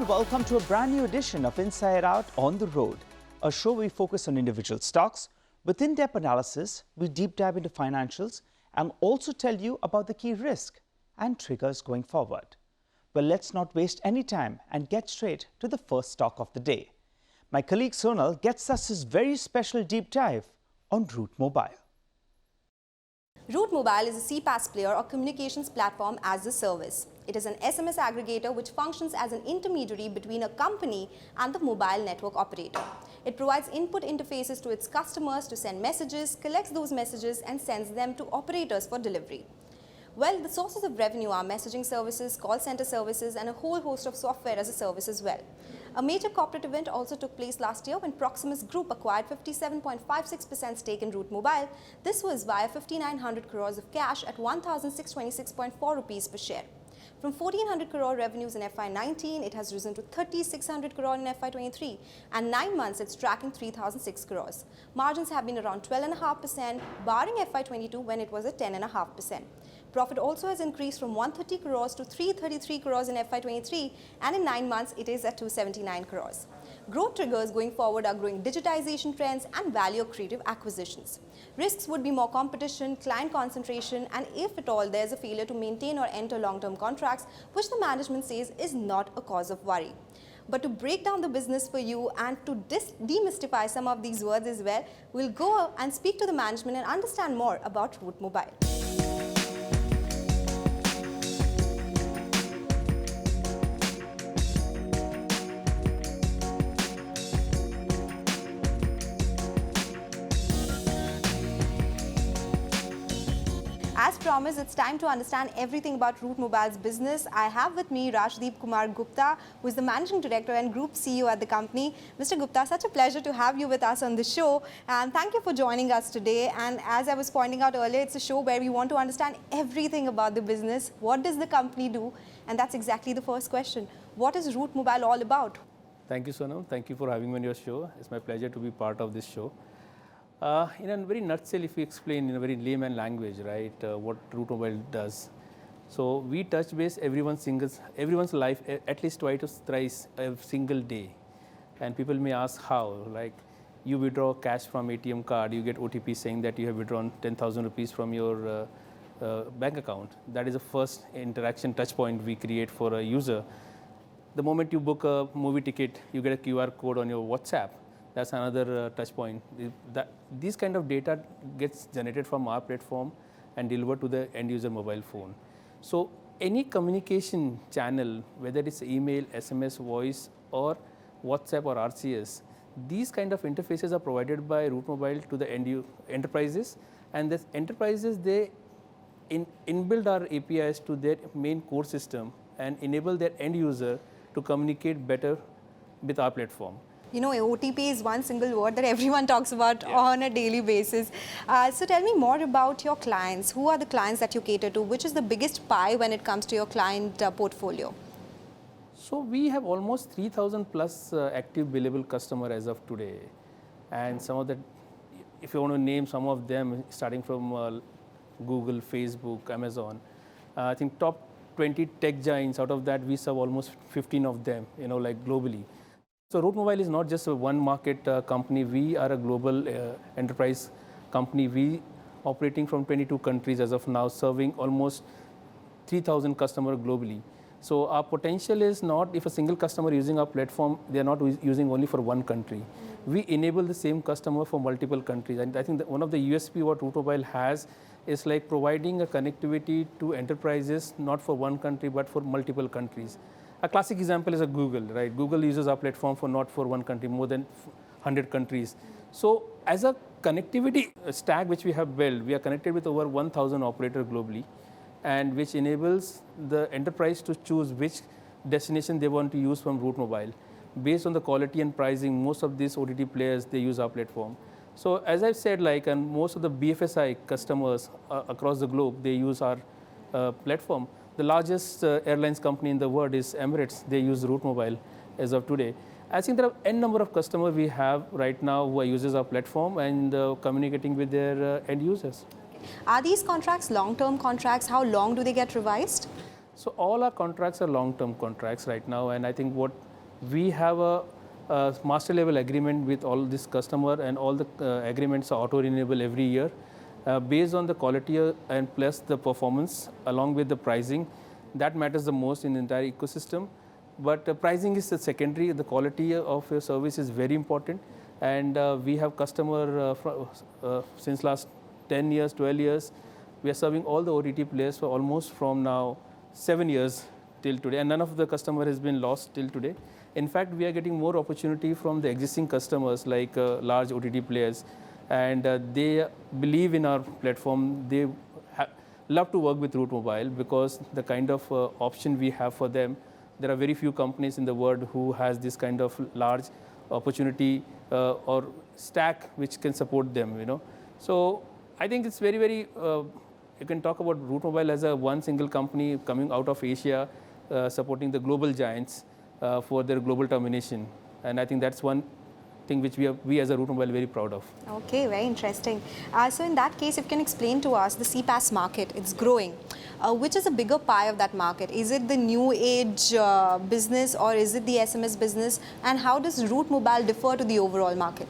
and welcome to a brand new edition of Inside Out on the Road, a show where we focus on individual stocks. With in-depth analysis, we deep dive into financials and also tell you about the key risks and triggers going forward. Well, let's not waste any time and get straight to the first stock of the day. My colleague Sonal gets us his very special deep dive on Route Mobile. Route Mobile is a CPaaS player or communications platform as a service. It is an SMS aggregator which functions as an intermediary between a company and the mobile network operator. It provides input interfaces to its customers to send messages, collects those messages and sends them to operators for delivery. Well, the sources of revenue are messaging services, call center services and a whole host of software as a service as well. A major corporate event also took place last year when Proximus Group acquired 57.56% stake in Route Mobile. This was via 5,900 crores of cash at 1,626.4 rupees per share. From 1,400 crore revenues in FY19, it has risen to 3,600 crore in FY23 and 9 months it's tracking 3,006 crores. Margins have been around 12.5%, barring FY22 when it was at 10.5%. Profit also has increased from 130 crores to 333 crores in FY23 and in 9 months it is at 279 crores. Growth triggers going forward are growing digitization trends and value accretive acquisitions. Risks would be more competition, client concentration and if at all there's a failure to maintain or enter long-term contracts, which the management says is not a cause of worry. But to break down the business for you and to demystify some of these words as well, we'll go and speak to the management and understand more about Route Mobile. As promised, it's time to understand everything about Route Mobile's business. I have with me Rajdipkumar Gupta, who is the Managing Director and Group CEO at the company. Mr. Gupta, such a pleasure to have you with us on the show. And thank you for joining us today. And as I was pointing out earlier, it's a show where we want to understand everything about the business. What does the company do? And that's exactly the first question. What is Route Mobile all about? Thank you, Sonal. Thank you for having me on your show. It's my pleasure to be part of this show. In a very nutshell, if we explain in a very layman language, right, what Route Mobile does. So we touch base everyone's life at least twice or thrice a single day. And people may ask how, like you withdraw cash from ATM card, you get OTP saying that you have withdrawn 10,000 rupees from your bank account. That is the first interaction touch point we create for a user. The moment you book a movie ticket, you get a QR code on your WhatsApp. That's another touch point. These kind of data gets generated from our platform and delivered to the end user mobile phone. So any communication channel, whether it's email, SMS, voice or WhatsApp or RCS, these kind of interfaces are provided by Route Mobile to the enterprises, and the enterprises, they inbuild our APIs to their main core system and enable their end user to communicate better with our platform. You know, OTP is one single word that everyone talks about on a daily basis. So tell me more about your clients. Who are the clients that you cater to? Which is the biggest pie when it comes to your client portfolio? So we have almost 3,000 plus active billable customers as of today. And some of the, if you want to name some of them, starting from Google, Facebook, Amazon, I think top 20 tech giants, out of that we serve almost 15 of them, you know, like globally. So Route Mobile is not just a one market company. We are a global enterprise company. We operating from 22 countries as of now, serving almost 3,000 customers globally. So our potential is not if a single customer using our platform, they are not using only for one country. We enable the same customer for multiple countries. And I think that one of the USP what Route Mobile has is like providing a connectivity to enterprises, not for one country, but for multiple countries. A classic example is a Google, right? Google uses our platform for not for one country, more than 100 countries. So as a connectivity stack which we have built, we are connected with over 1,000 operators globally, and which enables the enterprise to choose which destination they want to use from Route Mobile. Based on the quality and pricing, most of these OTT players, they use our platform. So as I've said, like, and most of the BFSI customers across the globe, they use our platform. The largest airlines company in the world is Emirates. They use Route Mobile as of today. I think there are n number of customers we have right now who are users our platform and communicating with their end users. Are these contracts long-term contracts? How long do they get revised? So all our contracts are long-term contracts right now, and I think what we have a master level agreement with all this customer, and all the agreements are auto renewable every year based on the quality and plus the performance along with the pricing. That matters the most in the entire ecosystem. But pricing is the secondary. The quality of your service is very important, and we have customer since last 10 years, 12 years. We are serving all the OTT players for almost from now 7 years till today, and none of the customer has been lost till today. In fact, we are getting more opportunity from the existing customers like large OTT players, and they believe in our platform. They love to work with Root Mobile because the kind of option we have for them. There are very few companies in the world who has this kind of large opportunity or stack which can support them, you know. So I think it's very, very, you can talk about Root Mobile as a one single company coming out of Asia, supporting the global giants for their global termination. And I think that's one thing which we as a Root Mobile very proud of. Okay, very interesting. So in that case, if you can explain to us the CPaaS market, it's growing. Which is a bigger pie of that market? Is it the new age business, or is it the SMS business? And how does Root Mobile differ to the overall market?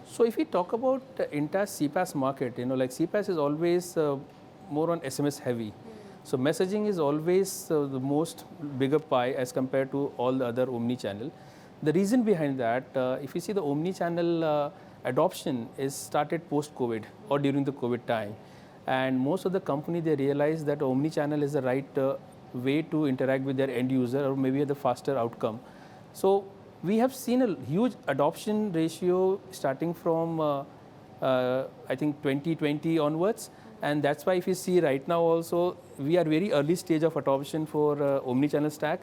So if we talk about the entire CPaaS market, you know, like CPaaS is always more on SMS heavy. So messaging is always the most bigger pie as compared to all the other omni-channel. The reason behind that, if you see the omni-channel adoption is started post-COVID or during the COVID time. And most of the company, they realize that omni-channel is the right way to interact with their end user, or maybe the faster outcome. So we have seen a huge adoption ratio starting from, I think, 2020 onwards. And that's why if you see right now also, we are very early stage of adoption for omni-channel stack.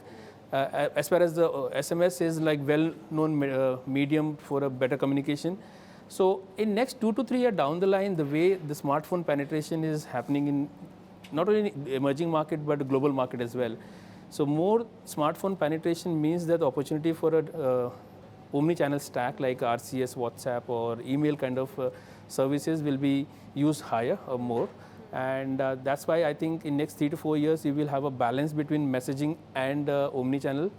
As far as the SMS is like well-known medium for a better communication. So in next 2 to 3 years down the line, the way the smartphone penetration is happening in not only in emerging market, but the global market as well. So more smartphone penetration means that the opportunity for a omni-channel stack like RCS, WhatsApp or email kind of services will be used higher or more. And that's why I think in next 3 to 4 years, we will have a balance between messaging and omni-channel,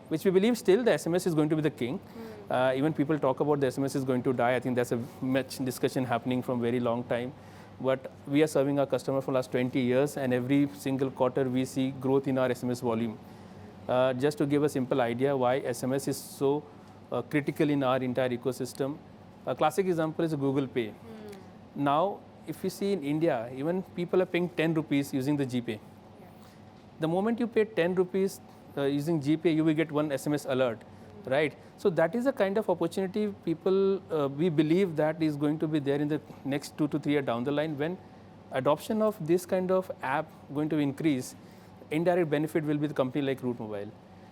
which we believe still the SMS is going to be the king. Even people talk about the SMS is going to die. I think that's a much discussion happening from very long time. But we are serving our customer for last 20 years, and every single quarter we see growth in our SMS volume. Just to give a simple idea why SMS is so critical in our entire ecosystem. A classic example is Google Pay. Now, if you see in India, even people are paying 10 rupees using the GPay. The moment you pay 10 rupees using GPay, you will get one SMS alert, right? So that is a kind of opportunity people, we believe that is going to be there in the next 2 to 3 years down the line. When adoption of this kind of app going to increase, indirect benefit will be the company like Root Mobile.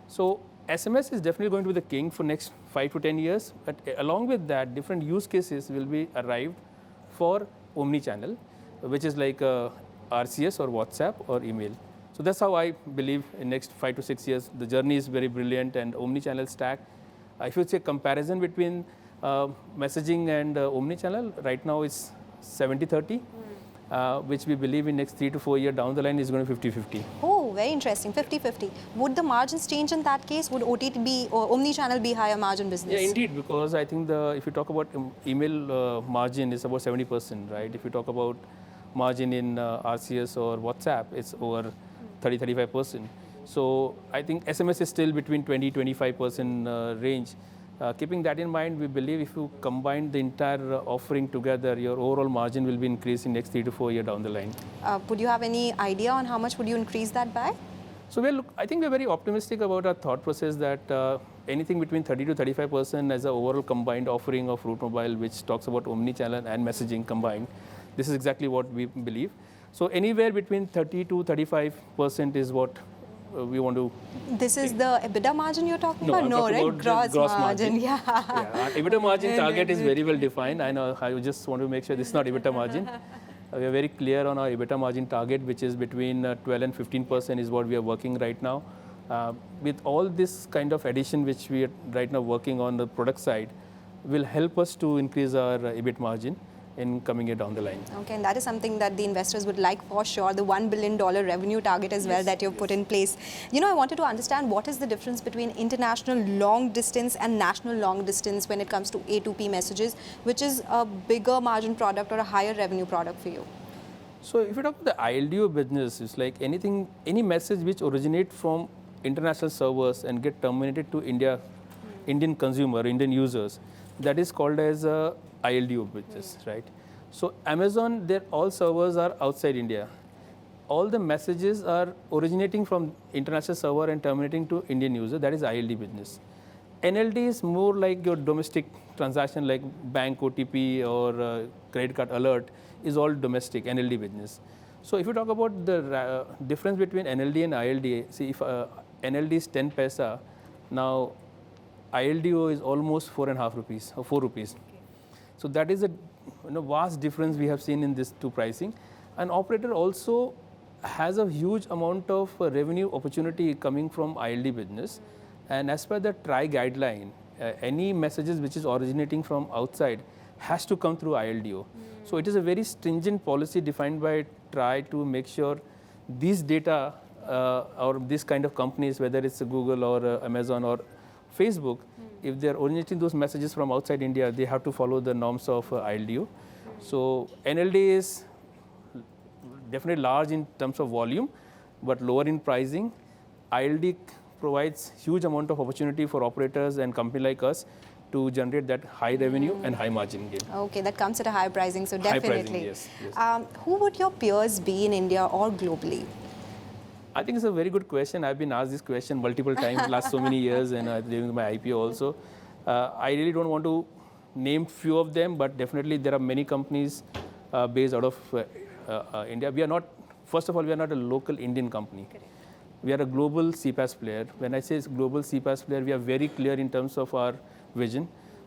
So SMS is definitely going to be the king for next 5 to 10 years. But along with that, different use cases will be arrived for omni-channel, which is like RCS or WhatsApp or email. So that's how I believe in next 5 to 6 years, the journey is very brilliant, and omni-channel stack. If you say comparison between messaging and omni-channel, right now is 70-30, which we believe in next 3 to 4 years down the line is going to 50-50. Oh, very interesting, 50-50. Would the margins change in that case? Would OTT be, or omni-channel be higher margin business? Yeah, indeed, because I think if you talk about email margin is about 70%, right? If you talk about margin in RCS or WhatsApp, it's over 30-35%. So I think SMS is still between 20-25% range. Keeping that in mind, we believe if you combine the entire offering together, your overall margin will be increased in next 3 to 4 years down the line. Would you have any idea on how much would you increase that by? So I think we're very optimistic about our thought process that anything between 30-35% as an overall combined offering of Root Mobile, which talks about omni-channel and messaging combined. This is exactly what we believe. So anywhere between 30-35% is what we want to. This is the EBITDA margin you're talking about? I'm No, talking right? about Gross margin. Yeah. Our EBITDA margin target is very well defined. I know. I just want to make sure this is not EBITDA margin. We are very clear on our EBITDA margin target, which is between 12 and 15% is what we are working right now. With all this kind of addition, which we are right now working on the product side, will help us to increase our EBIT margin. in coming year down the line. Okay, and that is something that the investors would like for sure, the $1 billion revenue target as well that you've put in place. You know, I wanted to understand what is the difference between international long distance and national long distance when it comes to A2P messages, which is a bigger margin product or a higher revenue product for you? So if you talk about the ILDO business, it's like any message which originates from international servers and get terminated to Indian consumer, Indian users, that is called as a ILDO business, right? So Amazon, all servers are outside India. All the messages are originating from international server and terminating to Indian user. That is ILD business. NLD is more like your domestic transaction, like bank OTP or credit card alert is all domestic NLD business. So if you talk about the difference between NLD and ILD, see if NLD is 10 paisa, now ILDO is almost 4.5 rupees or 4 rupees. So that is a vast difference we have seen in these two pricing. An operator also has a huge amount of revenue opportunity coming from ILD business. And as per the TRI guideline, any messages which is originating from outside has to come through ILDO. So it is a very stringent policy defined by TRI to make sure these data or this kind of companies, whether it's Google or Amazon or Facebook, if they're originating those messages from outside India, they have to follow the norms of ILDO. So NLD is definitely large in terms of volume, but lower in pricing. ILD provides huge amount of opportunity for operators and company like us to generate that high revenue and high margin gain. Okay, that comes at a high pricing, so definitely. High pricing, yes. Who would your peers be in India or globally? I think it's a very good question. I've been asked this question multiple times last so many years, and during my IPO also. I really don't want to name few of them, but definitely there are many companies based out of India. We are not, first of all, we are not a local Indian company. Correct. We are a global CPaaS player. When I say global CPaaS player, we are very clear in terms of our vision,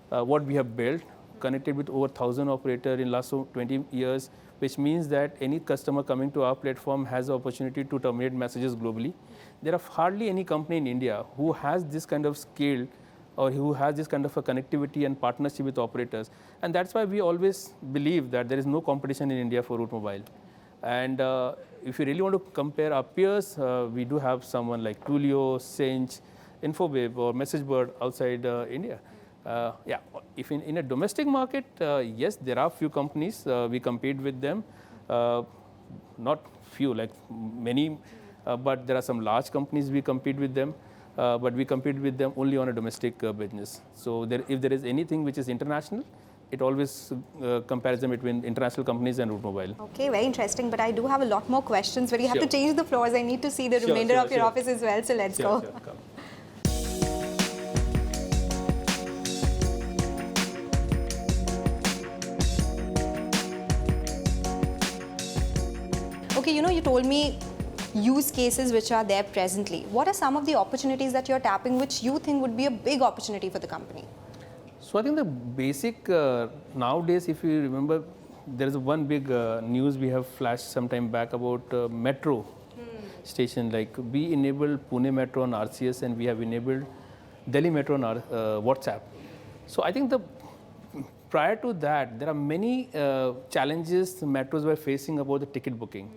what we have built, connected with over 1,000 operators in last 20 years, which means that any customer coming to our platform has the opportunity to terminate messages globally. There are hardly any company in India who has this kind of scale or who has this kind of a connectivity and partnership with operators. And that's why we always believe that there is no competition in India for Route Mobile. And if you really want to compare our peers, we do have someone like Twilio, Sinch, Infobip or MessageBird outside India. Yeah, if in a domestic market, yes, there are few companies, we compete with them. Not few, like many, but there are some large companies we compete with them. But we compete with them only on a domestic business. So if there is anything which is international, it always comparison between international companies and Route Mobile. Okay, very interesting. But I do have a lot more questions, but you have to change the floors. I need to see the remainder of your office as well. So let's go. Come. Okay, you told me use cases which are there presently. What are some of the opportunities that you're tapping which you think would be a big opportunity for the company? So I think the basic nowadays, if you remember, there is one big news we have flashed some time back about metro station. Like we enabled Pune Metro on RCS and we have enabled Delhi Metro on WhatsApp. So I think prior to that, there are many challenges the metros were facing about the ticket booking.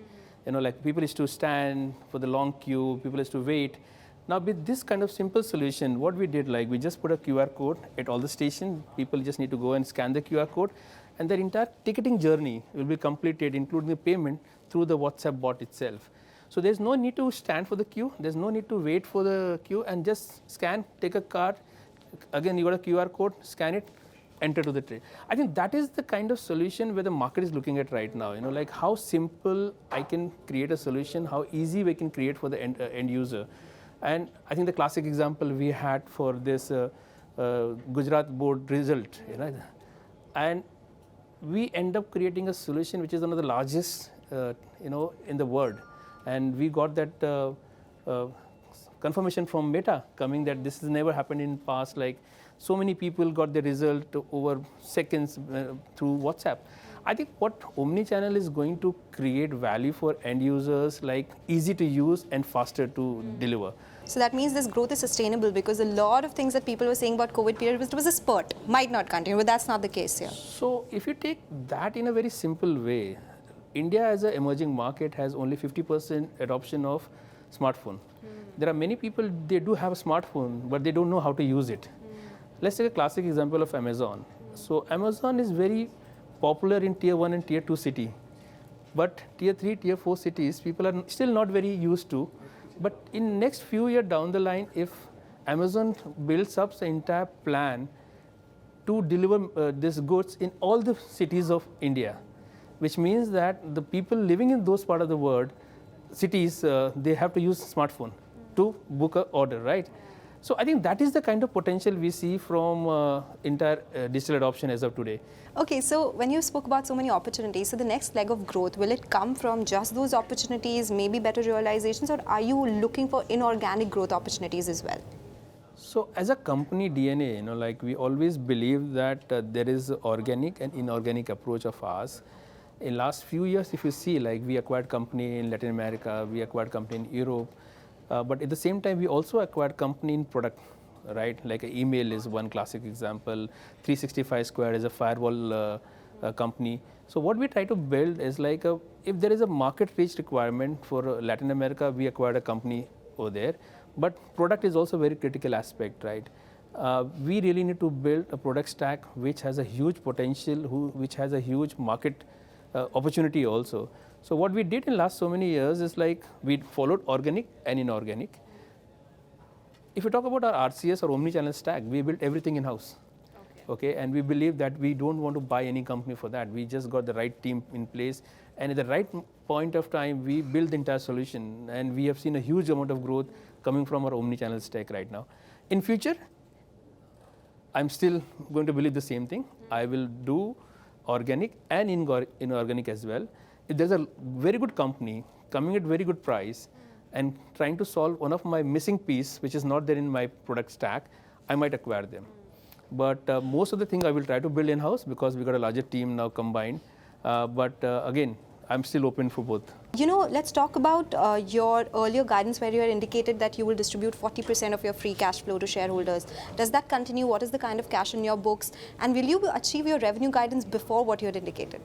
Like people used to stand for the long queue, people used to wait. Now with this kind of simple solution, what we did, like we just put a QR code at all the stations. People just need to go and scan the QR code and their entire ticketing journey will be completed, including the payment through the WhatsApp bot itself. So there's no need to stand for the queue. There's no need to wait for the queue and just scan, take a card. Again, you got a QR code, scan it, enter to the trade. I think that is the kind of solution where the market is looking at right now. Like how simple I can create a solution, how easy we can create for the end user. And I think the classic example we had for this Gujarat board result, and we end up creating a solution which is one of the largest, in the world. And we got that confirmation from Meta coming that this has never happened in past. Like so many people got the result over seconds through WhatsApp. I think what omnichannel is going to create value for end users, like easy to use and faster to deliver. So that means this growth is sustainable, because a lot of things that people were saying about COVID period was a spurt, might not continue, but that's not the case here. So if you take that in a very simple way, India as an emerging market has only 50% adoption of smartphone. There are many people, they do have a smartphone, but they don't know how to use it. Let's take a classic example of Amazon. So Amazon is very popular in tier 1 and tier 2 city. But tier 3, tier 4 cities, people are still not very used to. But in next few years down the line, if Amazon builds up the entire plan to deliver these goods in all the cities of India, which means that the people living in those part of the world, cities, they have to use smartphone to book an order, right? So I think that is the kind of potential we see from entire digital adoption as of today. Okay, so when you spoke about so many opportunities, so the next leg of growth, will it come from just those opportunities, maybe better realizations, or are you looking for inorganic growth opportunities as well? So as a company DNA, like we always believe that there is organic and inorganic approach of ours. In last few years, if you see, like we acquired company in Latin America, we acquired company in Europe, but at the same time, we also acquired company in product, right? Like email is one classic example. 365 Square is a firewall company. So what we try to build is like if there is a market reach requirement for Latin America, we acquired a company over there. But product is also a very critical aspect, right? We really need to build a product stack which has a huge potential, which has a huge market opportunity also. So what we did in last so many years is like we followed organic and inorganic. If you talk about our RCS or omni-channel stack, we built everything in-house. Okay, and we believe that we don't want to buy any company for that. We just got the right team in place, and at the right point of time, we built the entire solution, and we have seen a huge amount of growth coming from our omni-channel stack right now. In future, I'm still going to believe the same thing. I will do organic and inorganic as well. If there's a very good company coming at very good price and trying to solve one of my missing piece, which is not there in my product stack, I might acquire them. But most of the things I will try to build in-house because we got a larger team now combined. Again, I'm still open for both. Let's talk about your earlier guidance where you had indicated that you will distribute 40% of your free cash flow to shareholders. Does that continue? What is the kind of cash in your books? And will you achieve your revenue guidance before what you had indicated?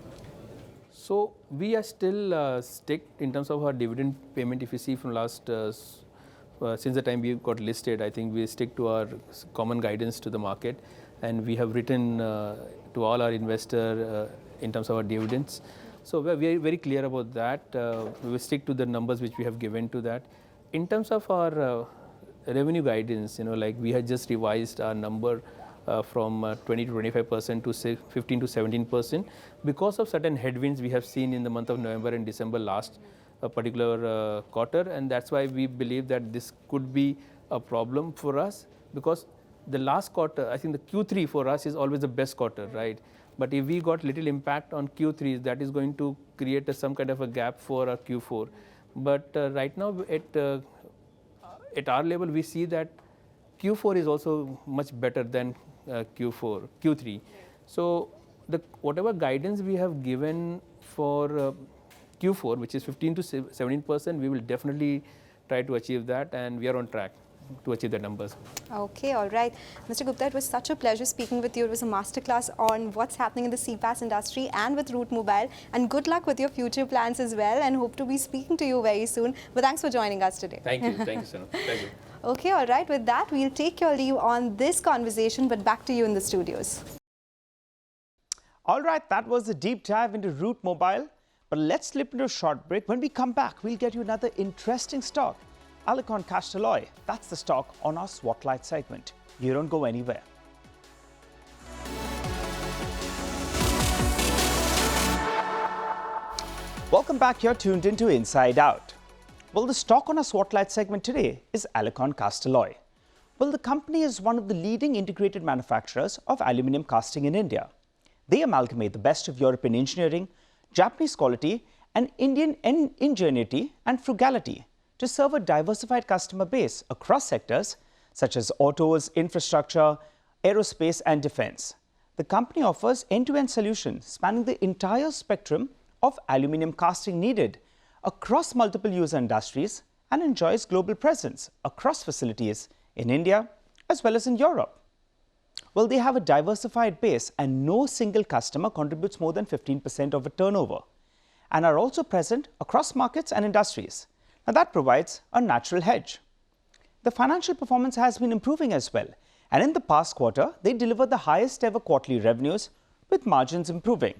So we are still stick in terms of our dividend payment. If you see from last, since the time we got listed, I think we stick to our common guidance to the market, and we have written to all our investor in terms of our dividends. So we are very clear about that. We will stick to the numbers which we have given to that. In terms of our revenue guidance, like we had just revised our number from 20 to 25% to say 15 to 17% because of certain headwinds we have seen in the month of November and December last particular quarter, and that's why we believe that this could be a problem for us, because the last quarter, I think the Q3 for us is always the best quarter, right? But if we got little impact on Q3, that is going to create some kind of a gap for our Q4. But right now at our level, we see that Q4 is also much better than Q3. So whatever guidance we have given for Q4, which is 15 to 17%, we will definitely try to achieve that, and we are on track to achieve the numbers. Okay, all right. Mr. Gupta, it was such a pleasure speaking with you. It was a masterclass on what's happening in the CPaaS industry and with Route Mobile, and good luck with your future plans as well, and hope to be speaking to you very soon. But thanks for joining us today. Thank you, Sonal. Thank you. Okay, all right. With that, we'll take your leave on this conversation, but back to you in the studios. All right, that was a deep dive into Route Mobile. But let's slip into a short break. When we come back, we'll get you another interesting stock. Alicon Castalloy, that's the stock on our Swotlight segment. You don't go anywhere. Welcome back. You're tuned into Inside Out. Well, the stock on our Swotlight segment today is Alicon Castalloy. Well, the company is one of the leading integrated manufacturers of aluminium casting in India. They amalgamate the best of European engineering, Japanese quality, and Indian ingenuity and frugality to serve a diversified customer base across sectors such as autos, infrastructure, aerospace, and defense. The company offers end-to-end solutions spanning the entire spectrum of aluminium casting needed across multiple user industries and enjoys global presence across facilities in India as well as in Europe. Well, they have a diversified base and no single customer contributes more than 15% of a turnover and are also present across markets and industries. Now, that provides a natural hedge. The financial performance has been improving as well, and in the past quarter, they delivered the highest ever quarterly revenues with margins improving.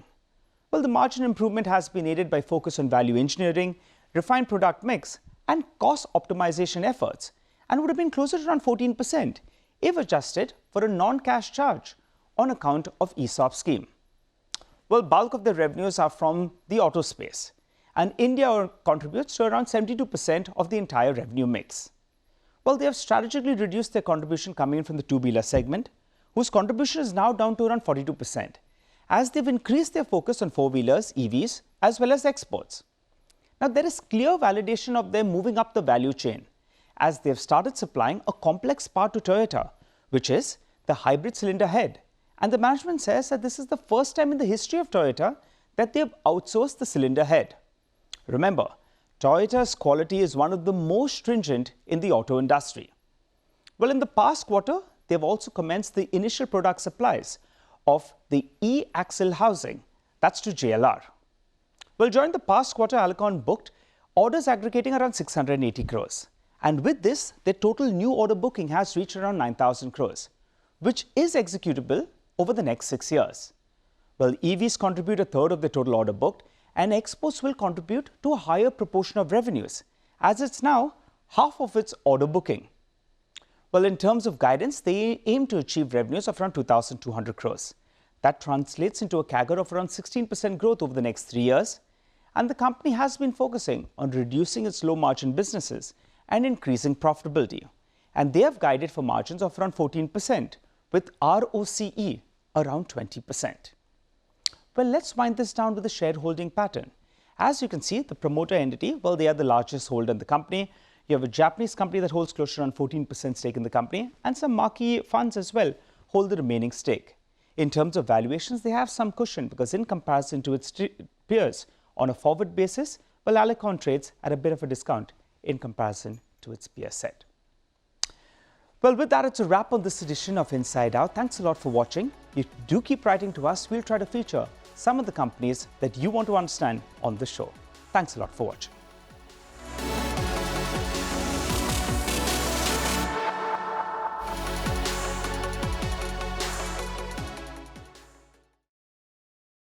Well, the margin improvement has been aided by focus on value engineering, refined product mix, and cost optimization efforts, and would have been closer to around 14% if adjusted for a non-cash charge on account of ESOP scheme. Well, bulk of the revenues are from the auto space, and India contributes to around 72% of the entire revenue mix. Well, they have strategically reduced their contribution coming in from the two-wheeler segment, whose contribution is now down to around 42%, as they've increased their focus on four-wheelers, EVs, as well as exports. Now, there is clear validation of them moving up the value chain, as they have started supplying a complex part to Toyota, which is the hybrid cylinder head. And the management says that this is the first time in the history of Toyota that they have outsourced the cylinder head. Remember, Toyota's quality is one of the most stringent in the auto industry. Well, in the past quarter, they have also commenced the initial product supplies of the e-axle housing, that's to JLR. Well, during the past quarter, Alicon booked orders aggregating around 680 crores. And with this, their total new order booking has reached around 9,000 crores, which is executable over the next 6 years. Well, EVs contribute a third of the total order booked, and exports will contribute to a higher proportion of revenues, as it's now half of its order booking. Well, in terms of guidance, they aim to achieve revenues of around 2,200 crores. That translates into a CAGR of around 16% growth over the next 3 years, and the company has been focusing on reducing its low-margin businesses and increasing profitability. And they have guided for margins of around 14%, with ROCE around 20%. Well, let's wind this down with the shareholding pattern. As you can see, the promoter entity, well, they are the largest holder in the company. You have a Japanese company that holds close to around 14% stake in the company, and some marquee funds as well hold the remaining stake. In terms of valuations, they have some cushion because in comparison to its peers on a forward basis, well, Alicon trades at a bit of a discount in comparison to its peer set. Well, with that, it's a wrap on this edition of Inside Out. Thanks a lot for watching. You do keep writing to us. We'll try to feature some of the companies that you want to understand on the show. Thanks a lot for watching.